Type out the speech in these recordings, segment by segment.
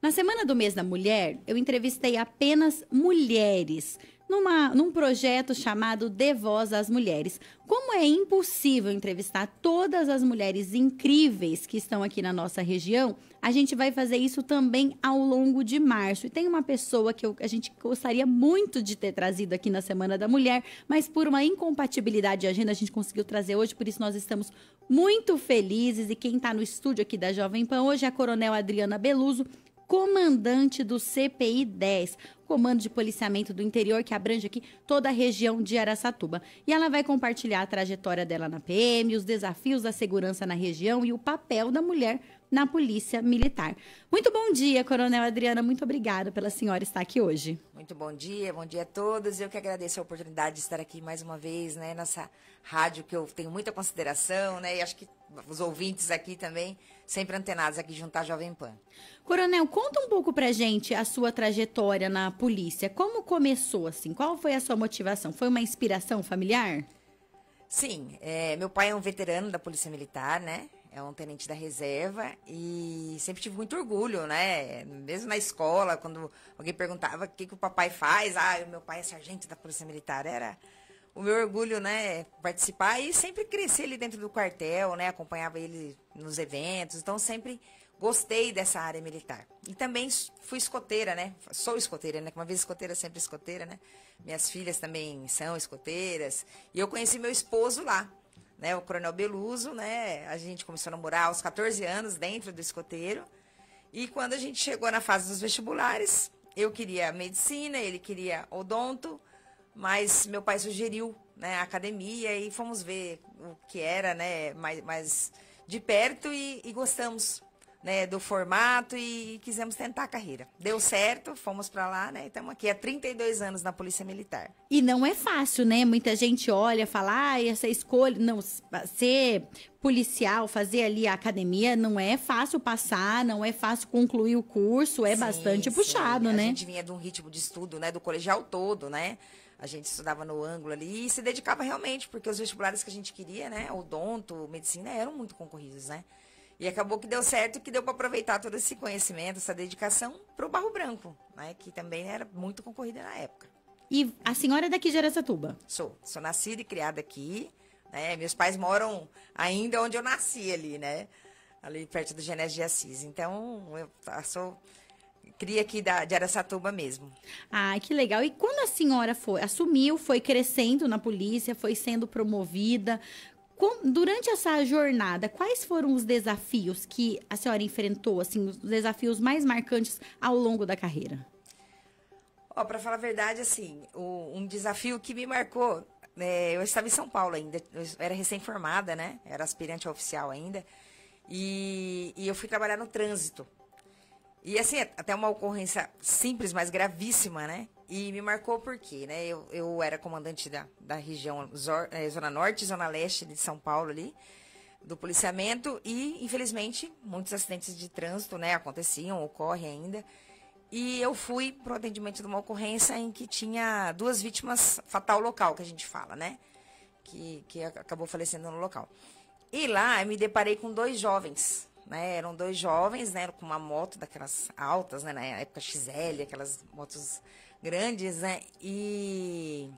Na Semana do Mês da Mulher, eu entrevistei apenas mulheres num projeto chamado Dê Voz às Mulheres. Como é impossível entrevistar todas as mulheres incríveis que estão aqui na nossa região, a gente vai fazer isso também ao longo de março. E tem uma pessoa que a gente gostaria muito de ter trazido aqui na Semana da Mulher, mas por uma incompatibilidade de agenda a gente conseguiu trazer hoje, por isso nós estamos muito felizes. E quem está no estúdio aqui da Jovem Pan hoje é a Coronel Adriana Beluso, comandante do CPI 10, Comando de Policiamento do Interior, que abrange aqui toda a região de Araçatuba. E ela vai compartilhar a trajetória dela na PM, os desafios da segurança na região e o papel da mulher na Polícia Militar. Muito bom dia, Coronel Adriana. Muito obrigada pela senhora estar aqui hoje. Muito bom dia a todos. Eu que agradeço a oportunidade de estar aqui mais uma vez, né, nessa rádio que eu tenho muita consideração, né, e acho que os ouvintes aqui também, sempre antenados aqui junto à Jovem Pan. Coronel, conta um pouco pra gente a sua trajetória na polícia. Como começou, assim? Qual foi a sua motivação? Foi uma inspiração familiar? Sim, meu pai é um veterano da Polícia Militar, né? É um tenente da reserva e sempre tive muito orgulho, né? Mesmo na escola, quando alguém perguntava o que o papai faz, o meu pai é sargento da Polícia Militar, era o meu orgulho, né? Participar e sempre crescer ali dentro do quartel, né? Acompanhava ele nos eventos, então sempre gostei dessa área militar. E também fui escoteira, né? Sou escoteira, né? Uma vez escoteira, sempre escoteira, né? Minhas filhas também são escoteiras e eu conheci meu esposo lá, né, o Coronel Beluso, né, a gente começou a namorar aos 14 anos dentro do escoteiro, e quando a gente chegou na fase dos vestibulares, eu queria medicina, ele queria odonto, mas meu pai sugeriu, né, a academia, e fomos ver o que era, né, mais de perto, e gostamos, né, do formato, e quisemos tentar a carreira. Deu certo, fomos para lá, né, e estamos aqui há 32 anos na Polícia Militar. E não é fácil, né? Muita gente olha, fala, essa escolha, não, ser policial, fazer ali a academia, não é fácil passar, não é fácil concluir o curso, é bastante puxado, né? A gente vinha de um ritmo de estudo, né, do colegial todo, né? A gente estudava no ângulo ali e se dedicava realmente, porque os vestibulares que a gente queria, né, odonto, medicina, eram muito concorridos, né? E acabou que deu certo, que deu para aproveitar todo esse conhecimento, essa dedicação para o Barro Branco, né, que também era muito concorrida na época. E a senhora é daqui de Araçatuba? Sou nascida e criada aqui, né? Meus pais moram ainda onde eu nasci ali, né? Ali perto do Genésio de Assis. Então, eu sou cria aqui de Araçatuba mesmo. Ah, que legal. E quando a senhora assumiu, foi crescendo na polícia, foi sendo promovida, durante essa jornada, quais foram os desafios que a senhora enfrentou, assim, os desafios mais marcantes ao longo da carreira? Para falar a verdade, assim, um desafio que me marcou, eu estava em São Paulo ainda, eu era recém-formada, né? Era aspirante oficial ainda, e eu fui trabalhar no trânsito. E assim, até uma ocorrência simples, mas gravíssima, né? E me marcou porque, né? Eu era comandante da região Zona Norte e Zona Leste de São Paulo ali, do policiamento, e infelizmente muitos acidentes de trânsito, né, aconteciam, ocorrem ainda. E eu fui para o atendimento de uma ocorrência em que tinha 2 vítimas fatal local, que a gente fala, né? Que acabou falecendo no local. E lá eu me deparei com 2 jovens, né? Eram 2 jovens, né? Com uma moto daquelas altas, né? Na época XL, aquelas motos grandes, né? E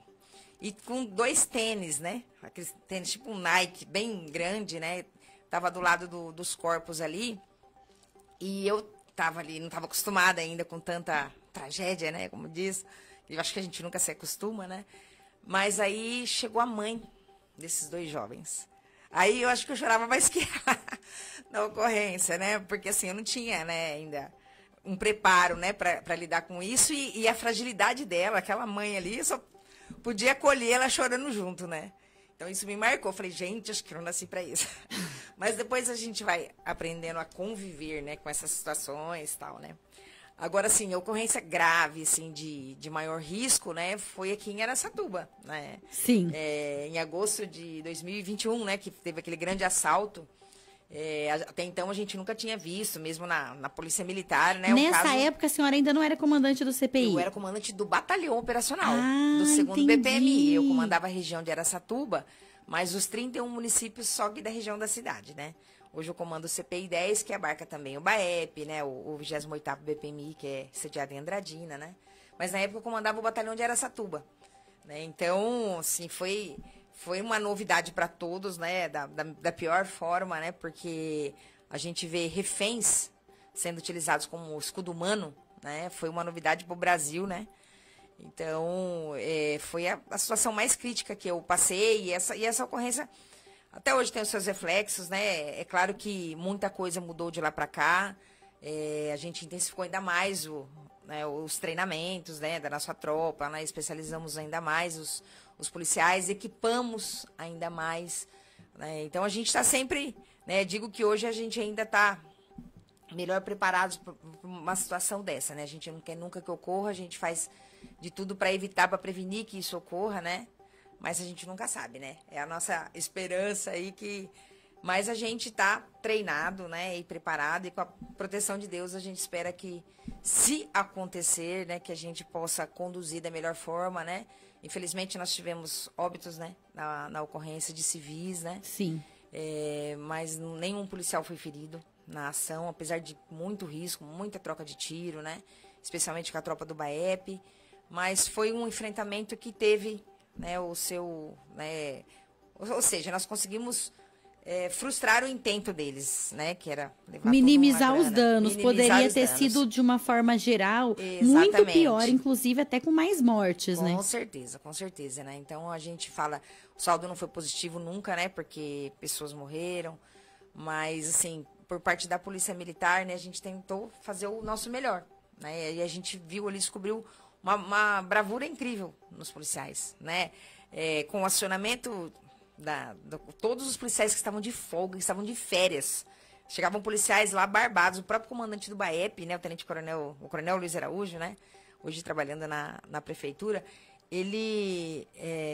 com 2 tênis, né? Aqueles tênis tipo um Nike, bem grande, né? Tava do lado dos corpos ali. E eu tava ali, não estava acostumada ainda com tanta tragédia, né, como diz. Eu acho que a gente nunca se acostuma, né? Mas aí chegou a mãe desses 2 jovens. Aí eu acho que eu chorava mais que ela na ocorrência, né? Porque assim, eu não tinha, né, ainda um preparo, né, para lidar com isso e a fragilidade dela, aquela mãe ali, eu só podia acolher ela chorando junto, né? Então isso me marcou. Eu falei, gente, acho que eu não nasci para isso. Mas depois a gente vai aprendendo a conviver, né, com essas situações e tal, né? Agora, assim, a ocorrência grave, assim, de maior risco, né, foi aqui em Araçatuba, né? Sim. Em agosto de 2021, né, que teve aquele grande assalto. Até então a gente nunca tinha visto, mesmo na Polícia Militar, né? Nessa época a senhora ainda não era comandante do CPI? Eu era comandante do batalhão operacional, do 2º entendi. BPMI. Eu comandava a região de Araçatuba, mas os 31 municípios só que da região da cidade, né? Hoje eu comando o CPI 10, que abarca também o BAEP, né? O 28º BPMI, que é sediado em Andradina, né? Mas na época eu comandava o batalhão de Araçatuba, né? Então, assim, foi uma novidade para todos, né? Da pior forma, né? Porque a gente vê reféns sendo utilizados como escudo humano, né? Foi uma novidade para o Brasil, né? Então, foi a situação mais crítica que eu passei e essa ocorrência até hoje tem os seus reflexos, né? É claro que muita coisa mudou de lá para cá, a gente intensificou ainda mais os treinamentos, né, da nossa tropa, né? Especializamos ainda mais os policiais, equipamos ainda mais, né? Então, a gente está sempre, né? Digo que hoje a gente ainda está melhor preparados para uma situação dessa, né? A gente não quer nunca que ocorra, a gente faz de tudo para evitar, para prevenir que isso ocorra, né? Mas a gente nunca sabe, né? É a nossa esperança aí que... Mas a gente tá treinado, né? E preparado. E com a proteção de Deus, a gente espera que, se acontecer, né? Que a gente possa conduzir da melhor forma, né? Infelizmente, nós tivemos óbitos, né? Na ocorrência de civis, né? Sim. Mas nenhum policial foi ferido na ação, apesar de muito risco, muita troca de tiro, né? Especialmente com a tropa do BAEP. Mas foi um enfrentamento que teve... né, o seu, né, ou seja, nós conseguimos frustrar o intento deles, né, que era levar minimizar os danos, minimizar poderia os ter danos. sido de uma forma geral Exatamente. muito pior, inclusive até com mais mortes, né? Com certeza, né? Então a gente fala, o saldo não foi positivo nunca, né, porque pessoas morreram, mas assim, por parte da Polícia Militar, né, a gente tentou fazer o nosso melhor, né, e a gente viu ali, descobriu uma bravura incrível nos policiais, né? Com o acionamento todos os policiais que estavam de folga, que estavam de férias. Chegavam policiais lá barbados, o próprio comandante do BAEP, né? O coronel Luiz Araújo, né? Hoje trabalhando na prefeitura, ele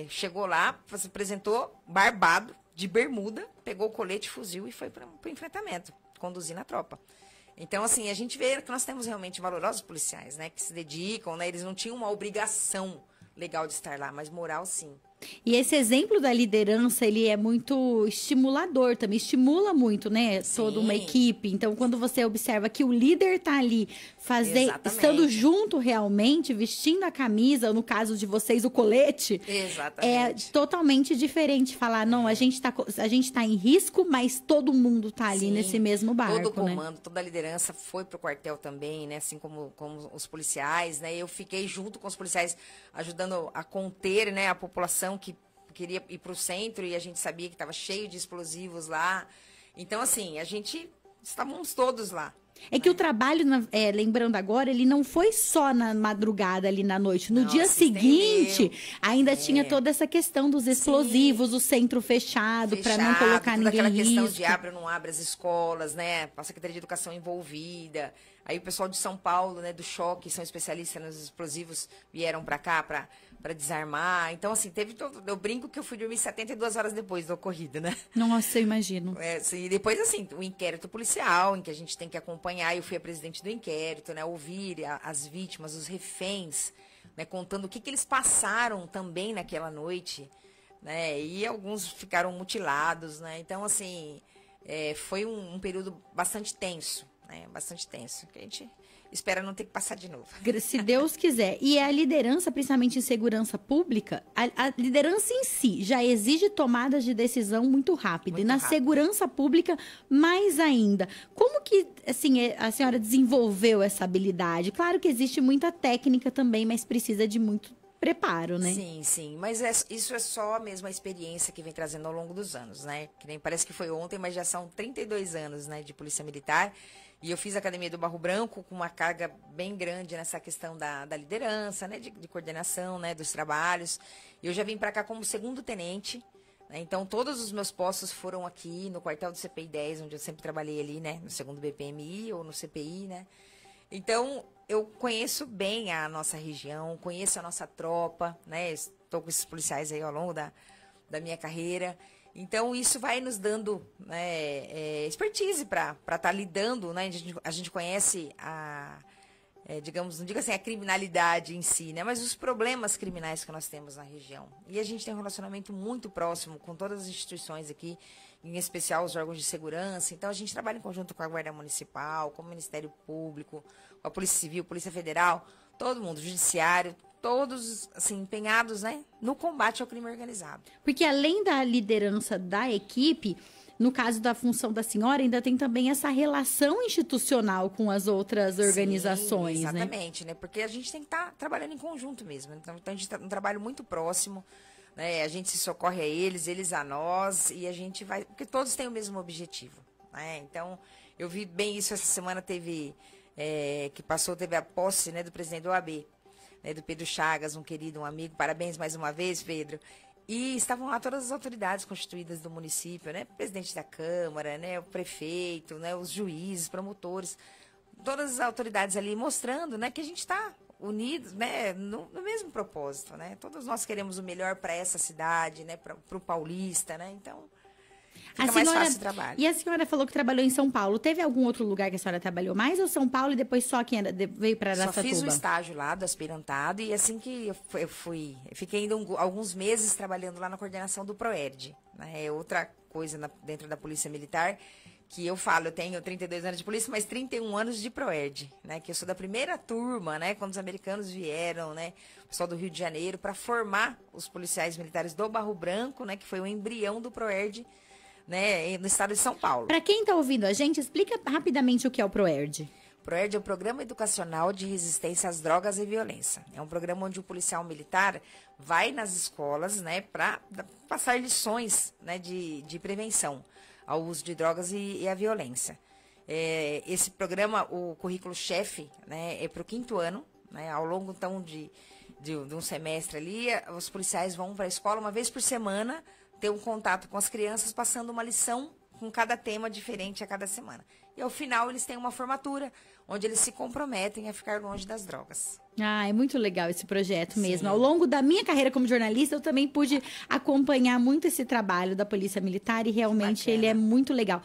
chegou lá, se apresentou barbado, de bermuda, pegou o colete, fuzil e foi para o enfrentamento, conduzindo a tropa. Então, assim, a gente vê que nós temos realmente valorosos policiais, né? Que se dedicam, né? Eles não tinham uma obrigação legal de estar lá, mas moral, sim. E esse exemplo da liderança, ele é muito estimulador também, estimula muito, né, toda uma equipe. Então, quando você observa que o líder tá ali estando junto realmente, vestindo a camisa, no caso de vocês, o colete, é totalmente diferente falar, não, a gente tá em risco, mas todo mundo tá ali nesse mesmo barco, todo o comando, né? toda a liderança foi pro quartel também, né, assim como os policiais, né, eu fiquei junto com os policiais ajudando a conter, né, a população que queria ir para o centro e a gente sabia que estava cheio de explosivos lá. Então, assim, estávamos todos lá. É que o trabalho, lembrando agora, ele não foi só na madrugada ali na noite. No dia seguinte, ainda tinha toda essa questão dos explosivos, o centro fechado para não colocar ninguém em risco. Aquela questão de abre ou não abre as escolas, né? A Secretaria de Educação envolvida. Aí o pessoal de São Paulo, né, do choque, são especialistas nos explosivos, vieram para cá para desarmar. Então, assim, eu brinco que eu fui dormir 72 horas depois do ocorrido, né? Nossa, eu imagino. E depois, assim, o inquérito policial, em que a gente tem que acompanhar, eu fui a presidente do inquérito, né? Ouvir as vítimas, os reféns, né? Contando o que eles passaram também naquela noite, né? E alguns ficaram mutilados, né? Então, assim, foi um período bastante tenso, né? Bastante tenso, que a gente espera não ter que passar de novo. Se Deus quiser. E a liderança, principalmente em segurança pública, a liderança em si já exige tomadas de decisão muito rápida. E na segurança pública, mais ainda. Como que, assim, a senhora desenvolveu essa habilidade? Claro que existe muita técnica também, mas precisa de muito preparo, né? Sim. Mas isso é só mesmo a experiência que vem trazendo ao longo dos anos, né? Que nem parece que foi ontem, mas já são 32 anos, né, de Polícia Militar. E eu fiz a Academia do Barro Branco com uma carga bem grande nessa questão da liderança, né, de coordenação, né, dos trabalhos. E eu já vim para cá como segundo tenente, né, então todos os meus postos foram aqui no quartel do CPI 10, onde eu sempre trabalhei ali, né, no segundo BPMI ou no CPI, né. Então, eu conheço bem a nossa região, conheço a nossa tropa, né, estou com esses policiais aí ao longo da minha carreira. Então, isso vai nos dando, né, expertise para estar lidando, né? A gente conhece digamos, não diga assim a criminalidade em si, né? Mas os problemas criminais que nós temos na região. E a gente tem um relacionamento muito próximo com todas as instituições aqui em especial os órgãos de segurança. Então, a gente trabalha em conjunto com a Guarda Municipal, com o Ministério Público, com a Polícia Civil, Polícia Federal, todo mundo, Judiciário, todos assim, empenhados, né, no combate ao crime organizado. Porque além da liderança da equipe, no caso da função da senhora, ainda tem também essa relação institucional com as outras organizações, sim, exatamente, né? Porque a gente tem que estar trabalhando em conjunto mesmo. Então a gente está um trabalho muito próximo, né? A gente se socorre a eles, eles a nós, e a gente vai... Porque todos têm o mesmo objetivo, né? Então, eu vi bem isso essa semana, teve a posse, né, do presidente do OAB, né, do Pedro Chagas, um querido, um amigo. Parabéns mais uma vez, Pedro. E estavam lá todas as autoridades constituídas do município, né? Presidente da Câmara, né? O prefeito, né? Os juízes, promotores, todas as autoridades ali mostrando, né, que a gente está unidos, né, no mesmo propósito, né? Todos nós queremos o melhor para essa cidade, né? Para o paulista, né? Então, fica mais fácil o trabalho. E a senhora falou que trabalhou em São Paulo. Teve algum outro lugar que a senhora trabalhou mais ou São Paulo e depois só quem veio para Araçatuba? Só fiz o estágio lá do aspirantado e assim que eu fiquei ainda alguns meses trabalhando lá na coordenação do PROERD, né? É outra coisa dentro da Polícia Militar que eu falo, eu tenho 32 anos de polícia, mas 31 anos de PROERD, né? Que eu sou da primeira turma, né? Quando os americanos vieram, né? O pessoal do Rio de Janeiro, para formar os policiais militares do Barro Branco, né? Que foi o embrião do PROERD, né, no estado de São Paulo. Para quem está ouvindo a gente, explica rapidamente o que é o PROERD. O PROERD é o Programa Educacional de Resistência às Drogas e Violência. É um programa onde o policial militar vai nas escolas, né, para passar lições, né, de prevenção ao uso de drogas e à violência. Esse programa, o currículo-chefe, né, é para o 5º ano, né, ao longo, então, de um semestre ali, os policiais vão para a escola uma vez por semana, ter um contato com as crianças, passando uma lição com cada tema diferente a cada semana. E ao final eles têm uma formatura, onde eles se comprometem a ficar longe das drogas. Ah, é muito legal esse projeto mesmo. Sim. Ao longo da minha carreira como jornalista, eu também pude acompanhar muito esse trabalho da Polícia Militar e realmente ele é muito legal.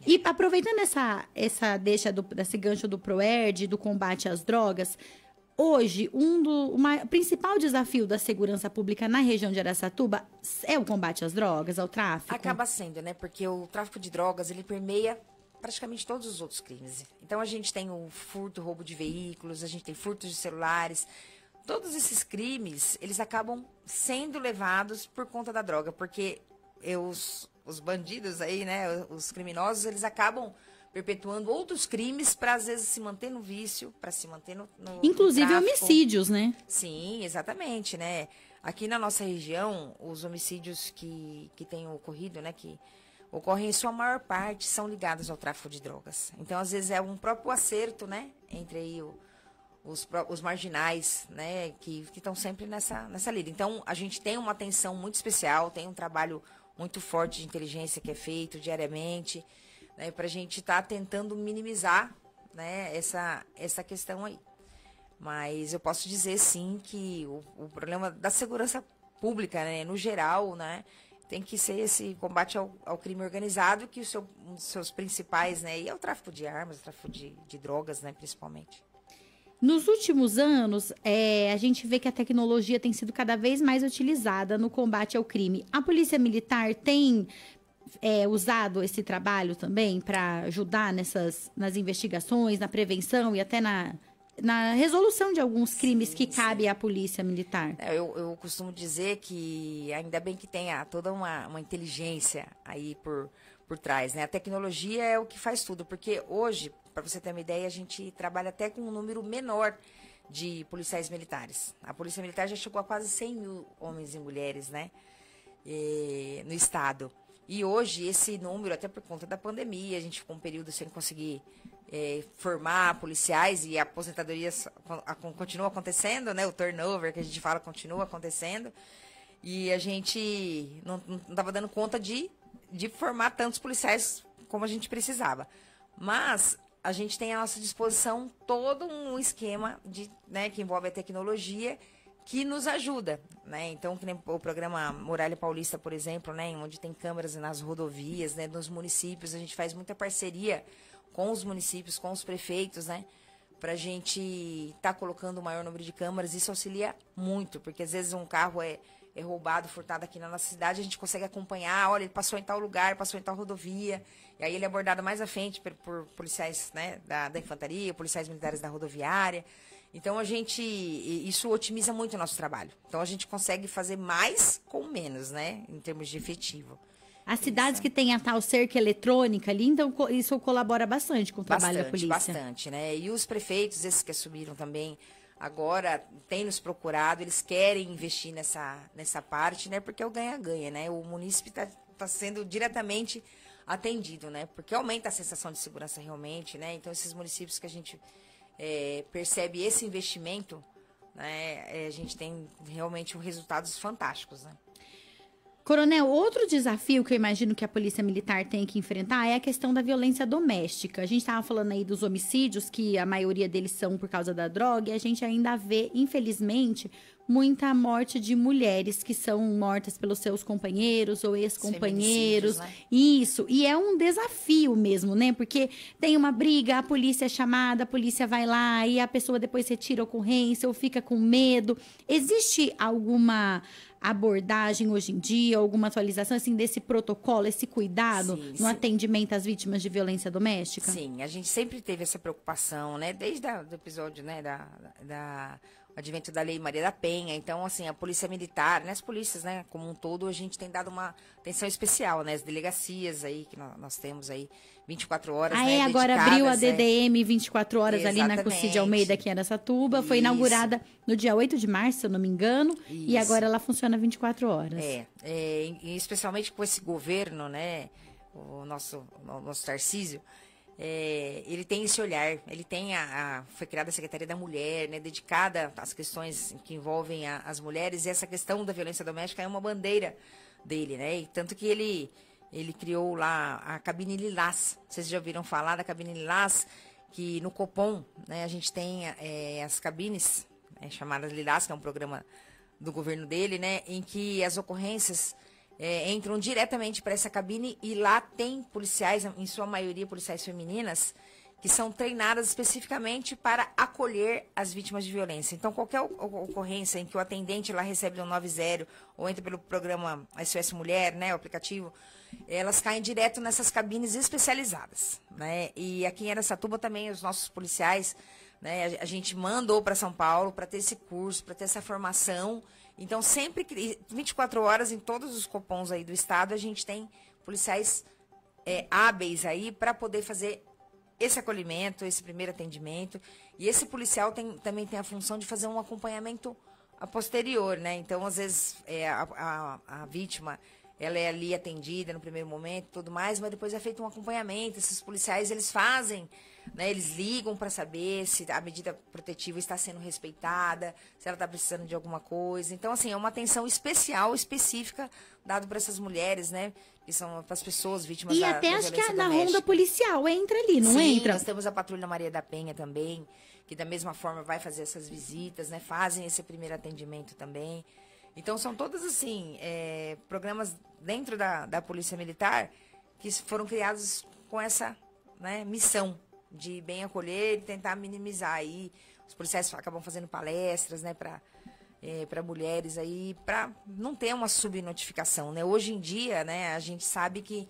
E aproveitando essa deixa desse gancho do PROERD, do combate às drogas, hoje, o principal desafio da segurança pública na região de Araçatuba é o combate às drogas, ao tráfico? Acaba sendo, né? Porque o tráfico de drogas, ele permeia praticamente todos os outros crimes. Então, a gente tem o furto, roubo de veículos, a gente tem furtos de celulares. Todos esses crimes, eles acabam sendo levados por conta da droga, porque os bandidos aí, né? Os criminosos, eles acabam perpetuando outros crimes para, às vezes, se manter no vício, para se manter no inclusive tráfico. Homicídios, né? Sim, exatamente, né? Aqui na nossa região, os homicídios que têm ocorrido, né, que ocorrem em sua maior parte, são ligados ao tráfico de drogas. Então, às vezes, é um próprio acerto, né, entre aí os marginais, né, que estão sempre nessa lida. Então, a gente tem uma atenção muito especial, tem um trabalho muito forte de inteligência que é feito diariamente, né, para a gente estar tentando minimizar, né, essa questão aí. Mas eu posso dizer, sim, que o problema da segurança pública, né, no geral, né, tem que ser esse combate ao crime organizado, que um dos seus principais, né, e é o tráfico de armas, o tráfico de drogas, né, principalmente. Nos últimos anos, a gente vê que a tecnologia tem sido cada vez mais utilizada no combate ao crime. A Polícia Militar tem usado esse trabalho também para ajudar nas investigações, na prevenção e até na resolução de alguns crimes que cabe à Polícia Militar? Eu costumo dizer que ainda bem que tenha toda uma inteligência aí por trás, né? A tecnologia é o que faz tudo, porque hoje, para você ter uma ideia, a gente trabalha até com um número menor de policiais militares. A Polícia Militar já chegou a quase 100 mil homens e mulheres, né? No estado. E hoje, esse número, até por conta da pandemia, a gente ficou um período sem conseguir formar policiais, e a aposentadoria continua acontecendo, né? O turnover que a gente fala continua acontecendo. E a gente não estava dando conta de formar tantos policiais como a gente precisava. Mas a gente tem à nossa disposição todo um esquema né, que envolve a tecnologia, que nos ajuda, né? Então, que nem o programa Muralha Paulista, por exemplo, né, onde tem câmeras nas rodovias, né, nos municípios, a gente faz muita parceria com os municípios, com os prefeitos, né, para a gente estar colocando o maior número de câmeras. Isso auxilia muito, porque às vezes um carro é é roubado, furtado aqui na nossa cidade, a gente consegue acompanhar, olha, ele passou em tal lugar, passou em tal rodovia, e aí ele é abordado mais à frente por policiais, né, da infantaria, policiais militares da rodoviária. Então, isso otimiza muito o nosso trabalho. Então, a gente consegue fazer mais com menos, né, em termos de efetivo. As cidades que têm a tal cerca eletrônica ali, então isso colabora bastante com o trabalho da polícia. Bastante, né? E os prefeitos, esses que assumiram também, agora têm nos procurado, eles querem investir nessa parte, né? Porque é o ganha-ganha, né? O munícipe tá sendo diretamente atendido, né? Porque aumenta a sensação de segurança realmente, né? Então, esses municípios que a gente percebe esse investimento, né? A gente tem realmente resultados fantásticos, né? Coronel, outro desafio que eu imagino que a Polícia Militar tem que enfrentar é a questão da violência doméstica. A gente estava falando aí dos homicídios, que a maioria deles são por causa da droga, e a gente ainda vê, infelizmente, muita morte de mulheres que são mortas pelos seus companheiros ou ex-companheiros. Né? Isso, e é um desafio mesmo, né? Porque tem uma briga, a polícia é chamada, a polícia vai lá e a pessoa depois retira a ocorrência ou fica com medo. Existe alguma abordagem hoje em dia, alguma atualização assim desse protocolo, esse cuidado no atendimento às vítimas de violência doméstica? Sim, a gente sempre teve essa preocupação, né? Desde o episódio, né, o advento da Lei Maria da Penha. Então, assim, a Polícia Militar, né, as polícias, né, como um todo, a gente tem dado uma atenção especial, né? As delegacias aí, que nós temos aí 24 horas, né, agora abriu a DDM 24 horas ali na Cucide Almeida, aqui em Araçatuba. Foi inaugurada no dia 8 de março, se eu não me engano. E agora ela funciona 24 horas. Especialmente com esse governo, né, o nosso Tarcísio, ele tem esse olhar, ele tem foi criada a Secretaria da Mulher, né, dedicada às questões que envolvem as mulheres, e essa questão da violência doméstica é uma bandeira dele, né, e tanto que ele criou lá a cabine Lilás. Vocês já ouviram falar da cabine Lilás? Que no Copom, né, a gente tem as cabines chamadas Lilás, que é um programa do governo dele, né, em que as ocorrências entram diretamente para essa cabine, e lá tem policiais, em sua maioria policiais femininas, que são treinadas especificamente para acolher as vítimas de violência. Então, qualquer ocorrência em que o atendente lá recebe um 90 ou entra pelo programa SOS Mulher, né, o aplicativo, elas caem direto nessas cabines especializadas, né? E aqui em Araçatuba também os nossos policiais, né, a gente mandou para São Paulo para ter esse curso, para ter essa formação. Então, sempre, 24 horas em todos os copons aí do estado, a gente tem policiais hábeis aí para poder fazer esse acolhimento, esse primeiro atendimento. E esse policial também tem a função de fazer um acompanhamento a posterior, né? Então, às vezes, a vítima, ela é ali atendida no primeiro momento e tudo mais, mas depois é feito um acompanhamento. Esses policiais, eles fazem, né? Eles ligam para saber se a medida protetiva está sendo respeitada, se ela está precisando de alguma coisa. Então, assim, é uma atenção especial, específica, dado para essas mulheres, né? Que são para as pessoas vítimas da violência doméstica. E até acho que na ronda policial entra ali, não entra? Nós temos a Patrulha Maria da Penha também, que da mesma forma vai fazer essas visitas, né? Fazem esse primeiro atendimento também. Então, são todos, assim, programas dentro da Polícia Militar que foram criados com essa, né, missão de bem acolher e tentar minimizar aí. Os policiais acabam fazendo palestras, né, para mulheres aí, para não ter uma subnotificação, né? Hoje em dia, né, a gente sabe que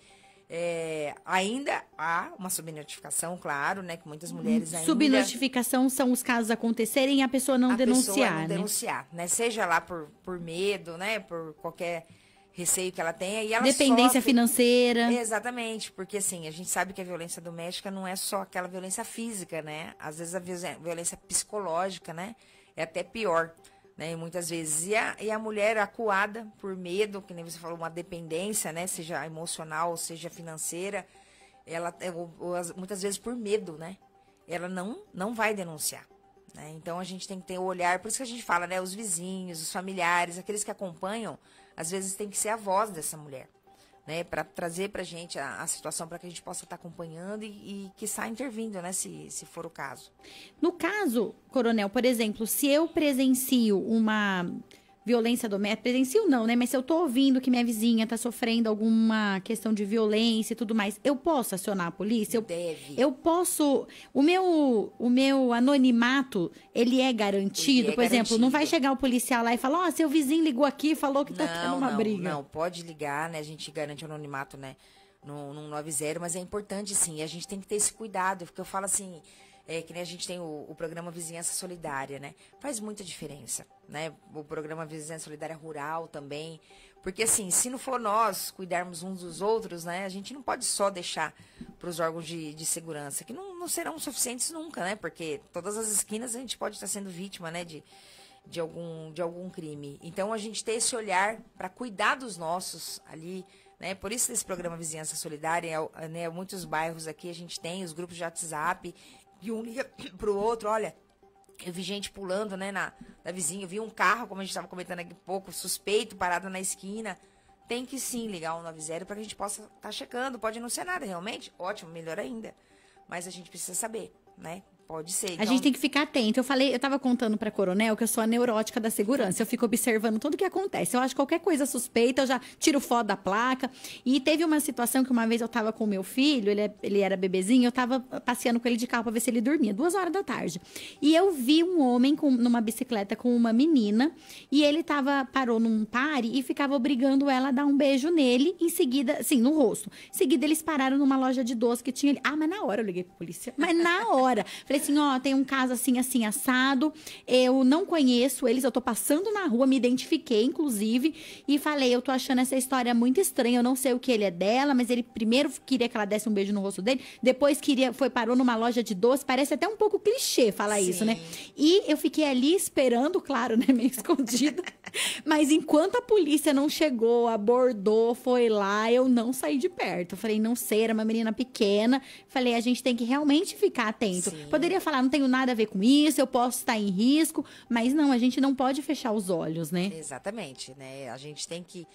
ainda há uma subnotificação, claro, né, que muitas mulheres ainda... Subnotificação são os casos acontecerem e a pessoa não denunciar, né? Seja lá por medo, né, por qualquer receio que ela tenha, e ela dependência financeira. Exatamente, porque assim, a gente sabe que a violência doméstica não é só aquela violência física, né? Às vezes a violência psicológica, né, é até pior, né, muitas vezes. E a mulher acuada por medo, que nem você falou, uma dependência, né, seja emocional, seja financeira, ela muitas vezes por medo, né, ela não vai denunciar, né? Então a gente tem que ter o olhar, por isso que a gente fala, né, os vizinhos, os familiares, aqueles que acompanham, às vezes tem que ser a voz dessa mulher, né, para trazer para a gente a situação, para que a gente possa estar acompanhando e que saia intervindo, né, se for o caso. No caso, Coronel, por exemplo, se eu presencio uma violência doméstica, presencio não, né? Mas se eu tô ouvindo que minha vizinha tá sofrendo alguma questão de violência e tudo mais, eu posso acionar a polícia? Deve. Eu posso... O meu anonimato, ele é garantido? Ele é Por exemplo, não vai garantido. chegar o policial lá e falar, seu vizinho ligou aqui e falou que tá tendo uma briga. Não, pode ligar, né? A gente garante o anonimato, né? No 90, mas é importante, sim. A gente tem que ter esse cuidado, porque eu falo assim, que nem a gente tem o programa Vizinhança Solidária, né? Faz muita diferença, né? O programa Vizinhança Solidária Rural também. Porque, assim, se não for nós cuidarmos uns dos outros, né? A gente não pode só deixar para os órgãos de segurança, que não serão suficientes nunca, né? Porque todas as esquinas a gente pode estar sendo vítima, né? De algum crime. Então, a gente ter esse olhar para cuidar dos nossos ali, né? Por isso, esse programa Vizinhança Solidária, né? Muitos bairros aqui a gente tem os grupos de WhatsApp, e um liga pro outro, olha, eu vi gente pulando, né, na vizinha, eu vi um carro, como a gente estava comentando aqui há pouco, suspeito, parado na esquina. Tem que sim ligar o 90 para que a gente possa estar checando. Pode não ser nada, realmente, ótimo, melhor ainda. Mas a gente precisa saber, né? Pode ser. Então... A gente tem que ficar atento. Eu tava contando pra Coronel que eu sou a neurótica da segurança. Eu fico observando tudo o que acontece. Eu acho qualquer coisa suspeita, eu já tiro foto da placa. E teve uma situação que uma vez eu tava com o meu filho, ele era bebezinho, eu tava passeando com ele de carro pra ver se ele dormia, 2 horas da tarde. E eu vi um homem numa bicicleta com uma menina, e ele parou num pare e ficava obrigando ela a dar um beijo nele, em seguida, assim, no rosto. Em seguida, eles pararam numa loja de doce que tinha ali. Ah, mas na hora eu liguei pra polícia. Mas na hora. Falei assim, ó, tem um caso assim, assim, assado, eu não conheço eles, eu tô passando na rua, me identifiquei, inclusive, e falei, eu tô achando essa história muito estranha, eu não sei o que ele é dela, mas ele primeiro queria que ela desse um beijo no rosto dele, depois parou numa loja de doce, parece até um pouco clichê falar isso, né? E eu fiquei ali esperando, claro, né, meio escondido, mas enquanto a polícia não chegou, abordou, foi lá, eu não saí de perto, eu falei, não sei, era uma menina pequena, falei, a gente tem que realmente ficar atento. Sim. Poderia falar, não tenho nada a ver com isso, eu posso estar em risco, mas não, a gente não pode fechar os olhos, né? Exatamente, né? A gente tem que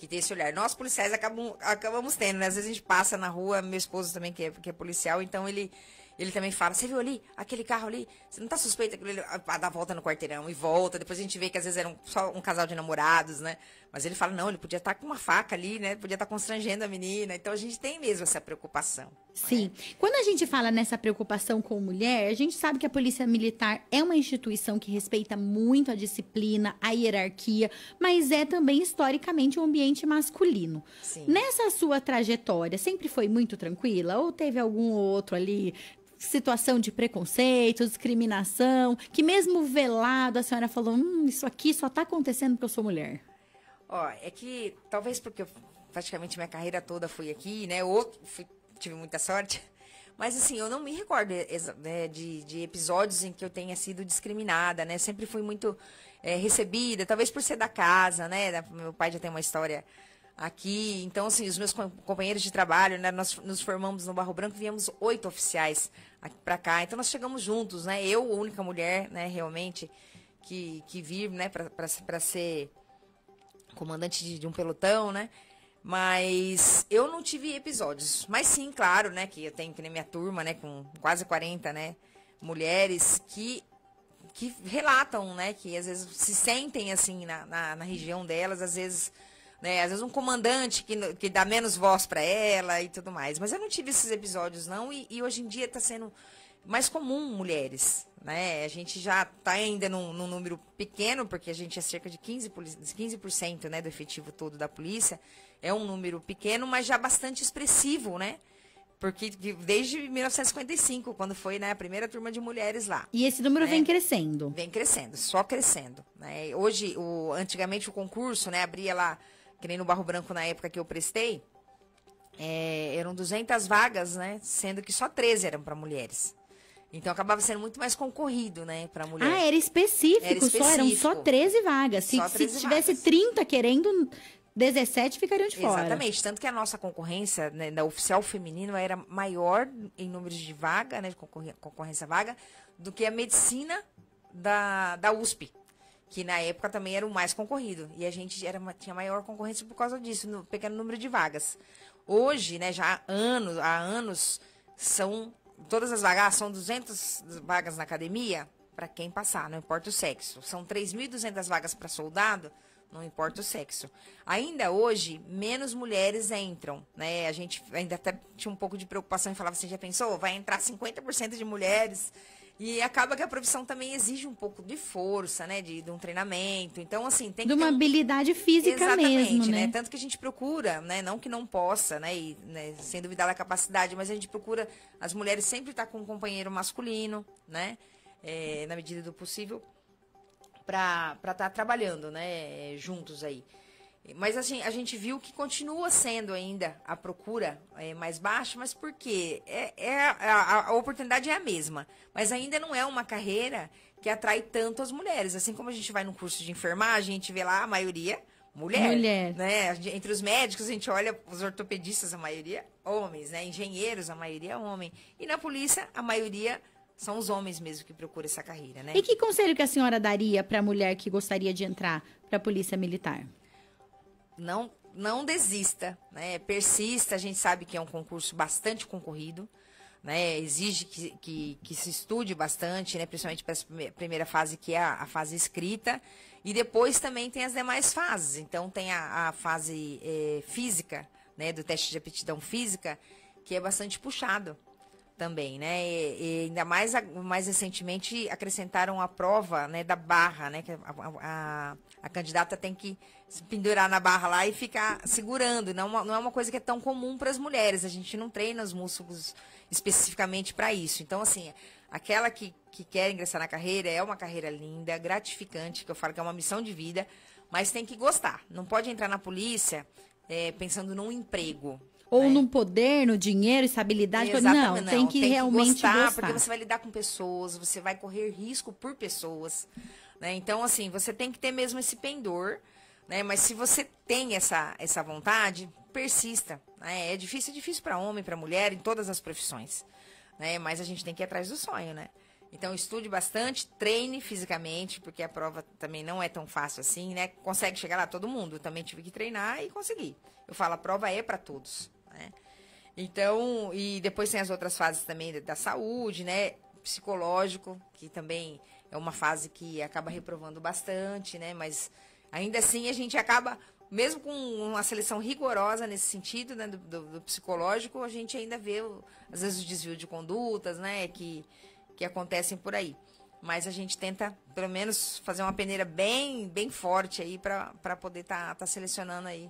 ter esse olhar. Nós, policiais, acabamos tendo, né? Às vezes a gente passa na rua, meu esposo também, que é policial, então ele também fala, você viu ali, aquele carro ali? Você não tá suspeita que ele dá a volta no quarteirão e volta, depois a gente vê que às vezes era só um casal de namorados, né? Mas ele fala, não, ele podia estar com uma faca ali, né? Podia estar constrangendo a menina. Então a gente tem mesmo essa preocupação. Sim. Né? Quando a gente fala nessa preocupação com mulher, a gente sabe que a Polícia Militar é uma instituição que respeita muito a disciplina, a hierarquia, mas é também historicamente um ambiente masculino. Sim. Nessa sua trajetória, sempre foi muito tranquila? Ou teve algum outro ali, situação de preconceito, discriminação, que mesmo velado a senhora falou, isso aqui só tá acontecendo porque eu sou mulher? Ó, é que talvez porque eu praticamente minha carreira toda fui aqui, né? Tive muita sorte. Mas assim, eu não me recordo né, de episódios em que eu tenha sido discriminada, né? Sempre fui muito recebida, talvez por ser da casa, né? Meu pai já tem uma história aqui. Então, assim, os meus companheiros de trabalho, né? Nós nos formamos no Barro Branco, viemos 8 oficiais aqui pra cá. Então, nós chegamos juntos, né? Eu, a única mulher, né? Realmente, que vi, né? Pra ser comandante de um pelotão, né? Mas eu não tive episódios. Mas sim, claro, né? Que eu tenho que nem minha turma, né? Com quase 40, né? Mulheres que relatam, né? Que às vezes se sentem assim na região delas, às vezes, né? Às vezes um comandante que dá menos voz para ela e tudo mais. Mas eu não tive esses episódios, não. E hoje em dia está sendo mais comum mulheres, né? A gente já está ainda num número pequeno, porque a gente é cerca de 15%, né, do efetivo todo da polícia. É um número pequeno, mas já bastante expressivo, né? Porque desde 1955, quando foi, né, a primeira turma de mulheres lá. E esse número né? vem crescendo. Vem crescendo, só crescendo. Né? Hoje, antigamente o concurso, né, abria lá, que nem no Barro Branco na época que eu prestei, eram 200 vagas, né? Sendo que só 13 eram para mulheres. Então acabava sendo muito mais concorrido, né, para mulher. Ah, era específico, eram só 13 vagas. Se tivesse 30 querendo, 17 ficariam de fora. Exatamente, tanto que a nossa concorrência, né, da oficial feminino era maior em números de vaga, né, de concorrência vaga, do que a medicina da USP, que na época também era o mais concorrido. E a gente tinha maior concorrência por causa disso, no pequeno número de vagas. Hoje, né, já há anos, todas as vagas, são 200 vagas na academia, para quem passar, não importa o sexo. São 3.200 vagas para soldado, não importa o sexo. Ainda hoje, menos mulheres entram, né? A gente ainda até tinha um pouco de preocupação e falava assim, já pensou? Vai entrar 50% de mulheres. E acaba que a profissão também exige um pouco de força, né? De um treinamento. Então, assim, tem que de uma habilidade física exatamente, mesmo, né? Tanto que a gente procura, né? Não que não possa, né? E, né? Sem duvidar da capacidade, mas a gente procura as mulheres sempre estar com um companheiro masculino, né? Na medida do possível, para estar trabalhando, né? Juntos aí. Mas assim, a gente viu que continua sendo ainda a procura mais baixa, mas por quê? A oportunidade é a mesma, mas ainda não é uma carreira que atrai tanto as mulheres. Assim como a gente vai no curso de enfermagem, a gente vê lá a maioria mulher. Né? Entre os médicos, a gente olha os ortopedistas, a maioria homens, né? Engenheiros, a maioria homem. E na polícia, a maioria são os homens mesmo que procuram essa carreira, né? E que conselho que a senhora daria para a mulher que gostaria de entrar para a Polícia Militar? Não desista, né? Persista, a gente sabe que é um concurso bastante concorrido, né? Exige que se estude bastante, né? Principalmente para a primeira fase, que é a fase escrita, e depois também tem as demais fases. Então tem a fase física, né? Do teste de aptidão física, que é bastante puxado também, né? E ainda mais recentemente acrescentaram a prova, né, da barra, né? Que a candidata tem que se pendurar na barra lá e ficar segurando. Não é uma coisa que é tão comum para as mulheres. A gente não treina os músculos especificamente para isso. Então, assim, aquela que quer ingressar na carreira é uma carreira linda, gratificante, que eu falo que é uma missão de vida, mas tem que gostar. Não pode entrar na polícia pensando num emprego. Ou no poder, no dinheiro, estabilidade. Não, tem que realmente gostar. Porque você vai lidar com pessoas, você vai correr risco por pessoas, né? Então, assim, você tem que ter mesmo esse pendor, né? Mas se você tem essa vontade, persista, né? É difícil para homem, para mulher, em todas as profissões, né? Mas a gente tem que ir atrás do sonho, né? Então, estude bastante, treine fisicamente, porque a prova também não é tão fácil assim, né? Consegue chegar lá todo mundo. Eu também tive que treinar e consegui. Eu falo, a prova é para todos, né? Então, e depois tem as outras fases também da saúde, né? Psicológico, que também é uma fase que acaba reprovando bastante, né? Mas ainda assim a gente acaba, mesmo com uma seleção rigorosa nesse sentido, né? Do psicológico, a gente ainda vê, às vezes, o desvio de condutas, né? Que acontecem por aí. Mas a gente tenta, pelo menos, fazer uma peneira bem forte aí para poder tá selecionando aí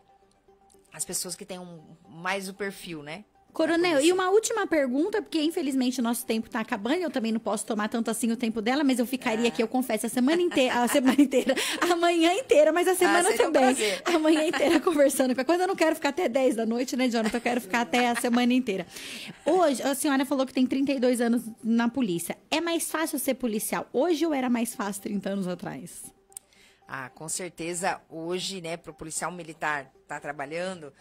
as pessoas que têm mais o perfil, né? Coronel, e uma última pergunta, porque infelizmente o nosso tempo está acabando, eu também não posso tomar tanto assim o tempo dela, mas eu ficaria aqui, eu confesso, a manhã inteira, mas a semana também. A manhã inteira conversando com ela. Quando eu não quero ficar até 10 da noite, né, Jonathan? Eu quero ficar até a semana inteira. Hoje, a senhora falou que tem 32 anos na polícia. É mais fácil ser policial hoje ou era mais fácil 30 anos atrás? Com certeza, hoje, né, para o policial militar estar trabalhando,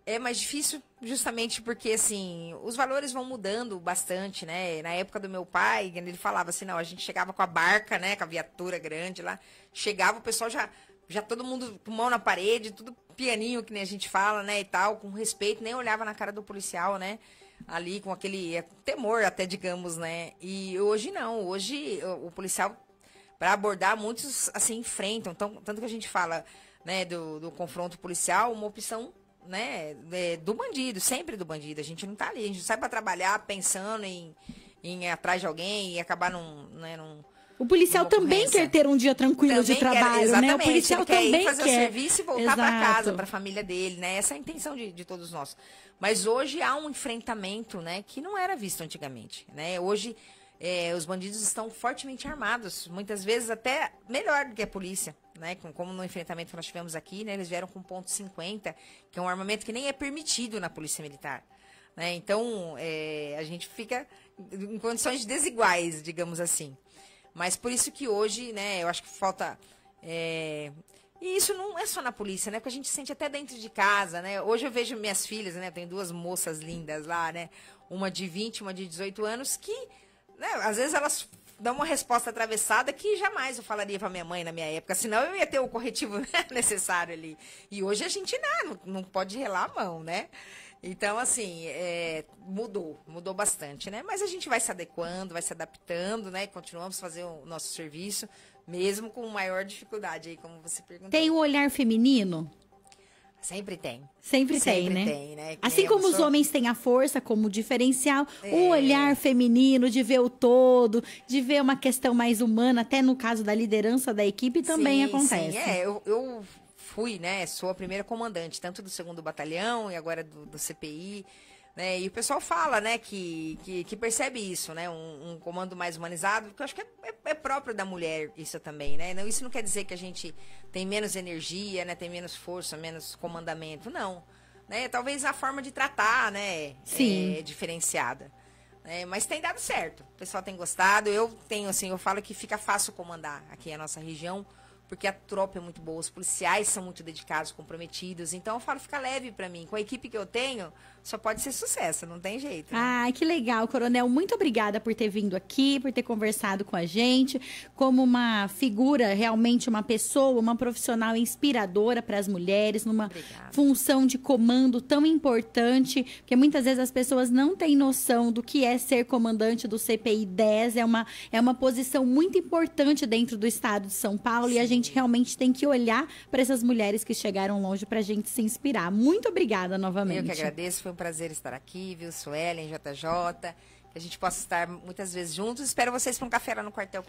é mais difícil justamente porque, assim, os valores vão mudando bastante, né? Na época do meu pai, ele falava assim, não, a gente chegava com a barca, né, com a viatura grande lá, chegava, o pessoal já todo mundo com mão na parede, tudo pianinho, que nem a gente fala, né, e tal, com respeito, nem olhava na cara do policial, né? Ali com aquele temor até, digamos, né? E hoje não, hoje o policial, para abordar, muitos, assim, enfrentam, tanto que a gente fala, né, do confronto policial, uma opção, né, do bandido, sempre do bandido. A gente não tá ali, a gente sai para trabalhar pensando em ir atrás de alguém e acabar num o policial também quer ter um dia tranquilo de trabalho, né? O policial também quer fazer o serviço e voltar para casa, para a família dele, né? Essa é a intenção de todos nós. Mas hoje há um enfrentamento, né, que não era visto antigamente, né? Hoje os bandidos estão fortemente armados, muitas vezes até melhor do que a polícia, né? Como no enfrentamento que nós tivemos aqui, né? Eles vieram com .50, que é um armamento que nem é permitido na polícia militar, né? Então, a gente fica em condições desiguais, digamos assim. Mas por isso que hoje, né, eu acho que falta... E isso não é só na polícia, né? Porque a gente sente até dentro de casa, né? Hoje eu vejo minhas filhas, né? Tem duas moças lindas lá, né? Uma de 20, uma de 18 anos, que, né, às vezes elas dão uma resposta atravessada que jamais eu falaria pra minha mãe na minha época, senão eu ia ter o corretivo necessário ali. E hoje a gente não pode relar a mão, né? Então, assim, mudou bastante, né? Mas a gente vai se adequando, vai se adaptando, né? Continuamos a fazer o nosso serviço, mesmo com maior dificuldade aí, como você perguntou. Tem o olhar feminino? Sempre tem. Sempre tem, Sempre né? tem, né? Que Assim nem a como os pessoa- homens têm a força como diferencial, o olhar feminino de ver o todo, de ver uma questão mais humana, até no caso da liderança da equipe, também Sim, acontece. Sim, eu fui, né? Sou a primeira comandante, tanto do 2º Batalhão e agora do CPI. Né? E o pessoal fala, né, que percebe isso, né? Um comando mais humanizado, porque eu acho que é próprio da mulher isso também, né? Não, isso não quer dizer que a gente tem menos energia, né? Tem menos força, menos comandamento, não. Né? Talvez a forma de tratar, né? Sim. É diferenciada. Né? Mas tem dado certo. O pessoal tem gostado. Eu tenho, assim, eu falo que fica fácil comandar aqui a nossa região, porque a tropa é muito boa, os policiais são muito dedicados, comprometidos. Então eu falo, fica leve pra mim. Com a equipe que eu tenho, só pode ser sucesso, não tem jeito. Né? Ai, que legal, Coronel. Muito obrigada por ter vindo aqui, por ter conversado com a gente, como uma figura, realmente uma pessoa, uma profissional inspiradora para as mulheres, numa função de comando tão importante, porque muitas vezes as pessoas não têm noção do que é ser comandante do CPI 10. É uma posição muito importante dentro do estado de São Paulo. Sim. E a gente realmente tem que olhar para essas mulheres que chegaram longe para a gente se inspirar. Muito obrigada novamente. Eu que agradeço, foi um prazer estar aqui, viu, Suelen, JJ, que a gente possa estar muitas vezes juntos. Espero vocês para um café lá no quartel.